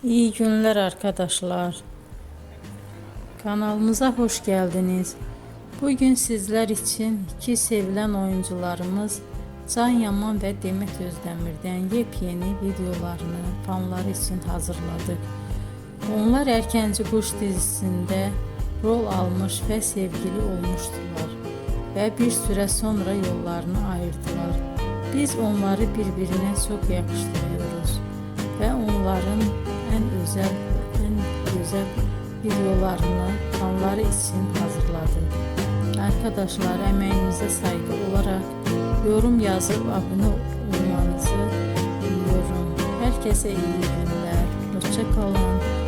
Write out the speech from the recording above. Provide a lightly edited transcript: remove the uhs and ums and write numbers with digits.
İyi günler arkadaşlar. Kanalımıza hoş geldiniz. Bugün sizler için iki sevilen oyuncularımız Can Yaman ve Demet Özdemir'den yepyeni videolarını fanları için hazırladık. Onlar Erkenci Kuş dizisinde rol almış ve sevgili olmuştular ve bir süre sonra yollarını ayırdılar. Biz onları birbirine çok yakıştırıyoruz ve onların en güzel videolarını fanları için hazırladım. Arkadaşlar, emeğinize saygı olarak yorum yazıp abone olmanızı diliyorum. Herkese iyi günler. Hoşça kalın.